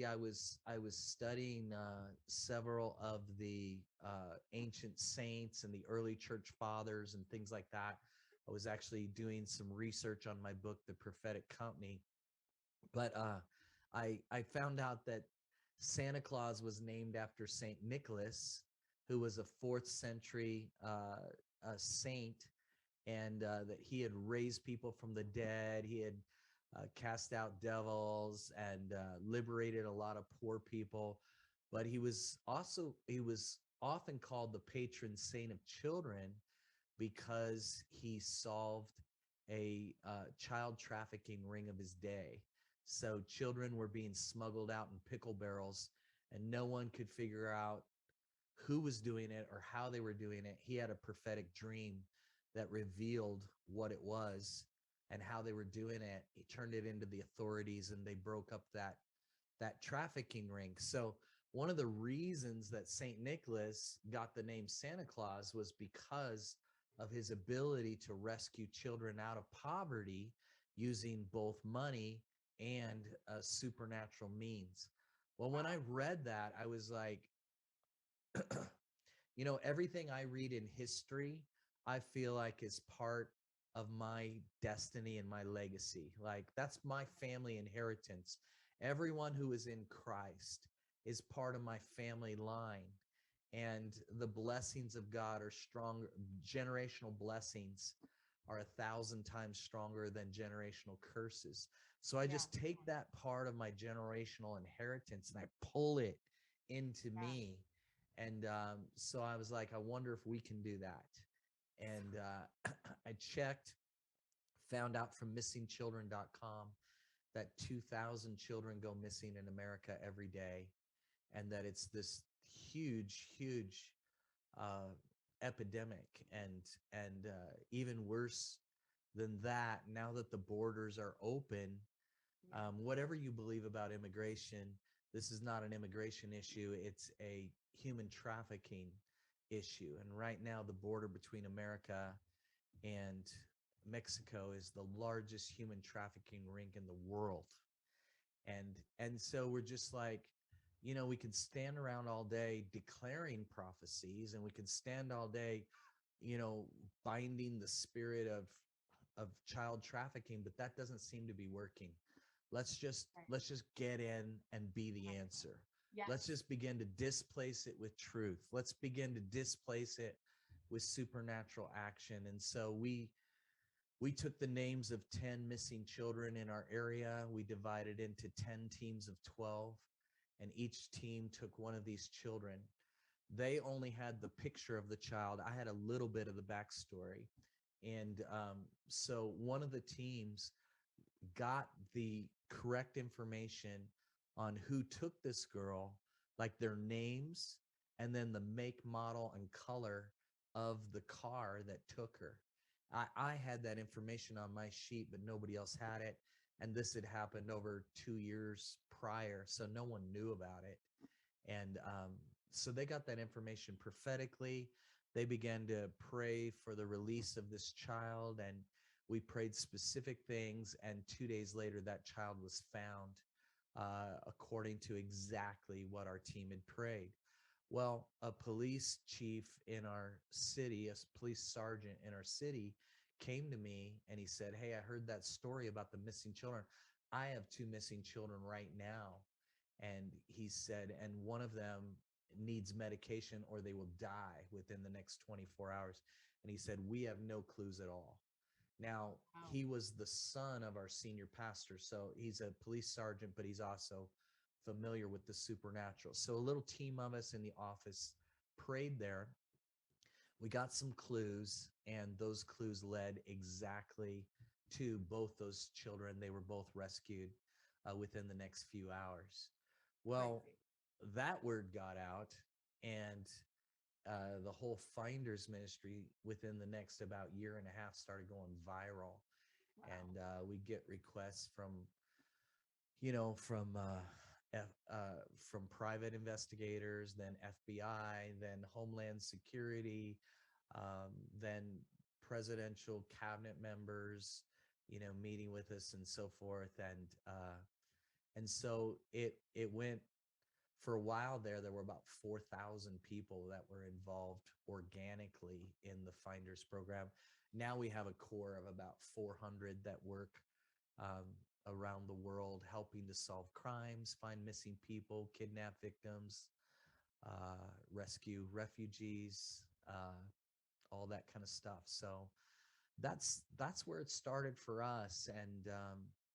crazy. I was studying several of the ancient saints and the early church fathers and things like that. I was actually doing some research on my book, The Prophetic Company, but I found out that Santa Claus was named after Saint Nicholas, who was a fourth century saint, and that he had raised people from the dead. He had cast out devils and liberated a lot of poor people. But he was often called the patron saint of children because he solved a child trafficking ring of his day. So children were being smuggled out in pickle barrels, and no one could figure out who was doing it or how they were doing it. He had a prophetic dream that revealed what it was and how they were doing it. He turned it into the authorities, and they broke up that trafficking ring. So one of the reasons that St. Nicholas got the name Santa Claus was because of his ability to rescue children out of poverty using both money and supernatural means. Well, when I Wow. read that, I was like, everything I read in history, I feel like is part of my destiny and my legacy. Like that's my family inheritance. Everyone who is in Christ is part of my family line. And the blessings of God are stronger. Generational blessings are 1,000 times stronger than generational curses. So I Yeah. just take that part of my generational inheritance and I pull it into Yeah. me. And so I was like, I wonder if we can do that. And I checked, found out from missingchildren.com that 2,000 children go missing in America every day, and that it's this huge, huge uh, epidemic, and even worse than that, now that the borders are open, Yeah. whatever you believe about immigration, this is not an immigration issue. It's a human trafficking issue. And right now, the border between America and Mexico is the largest human trafficking ring in the world. And so we're just like, we can stand around all day declaring prophecies, and we can stand all day, you know, binding the spirit of child trafficking, but that doesn't seem to be working. Let's just Right. let's just get in and be the Right. answer. Let's Yes. just begin to displace it with truth. Let's begin to displace it with supernatural action. And so we took the names of 10 missing children in our area. We divided into 10 teams of 12, and each team took one of these children. They only had the picture of the child. I had a little bit of the backstory. And so one of the teams got the correct information on who took this girl, like their names, and then the make, model, and color of the car that took her. I had that information on my sheet, but nobody else had it. And this had happened over 2 years prior, so no one knew about it. And so they got that information prophetically. They began to pray for the release of this child, and we prayed specific things. And 2 days later, that child was found according to exactly what our team had prayed. Well, a police chief in our city, a police sergeant in our city, came to me and he said, "Hey, I heard that story about the missing children. I have two missing children right now." And he said, and one of them needs medication or they will die within the next 24 hours. And he said, we have no clues at all. Now, Wow. he was the son of our senior pastor. So he's a police sergeant, but he's also familiar with the supernatural. So a little team of us in the office prayed there. We got some clues, and those clues led exactly to both those children. They were both rescued within the next few hours. Well, Crazy. that word got out, and the whole Finders ministry within the next about year and a half started going viral. Wow. And we get requests from private investigators, then FBI, then Homeland Security, then presidential cabinet members, meeting with us and so forth. And And so it went for a while there. There were about 4,000 people that were involved organically in the Finders program. Now we have a core of about 400 that work um, around the world, helping to solve crimes, find missing people, kidnap victims, rescue refugees, all that kind of stuff. So that's where it started for us. And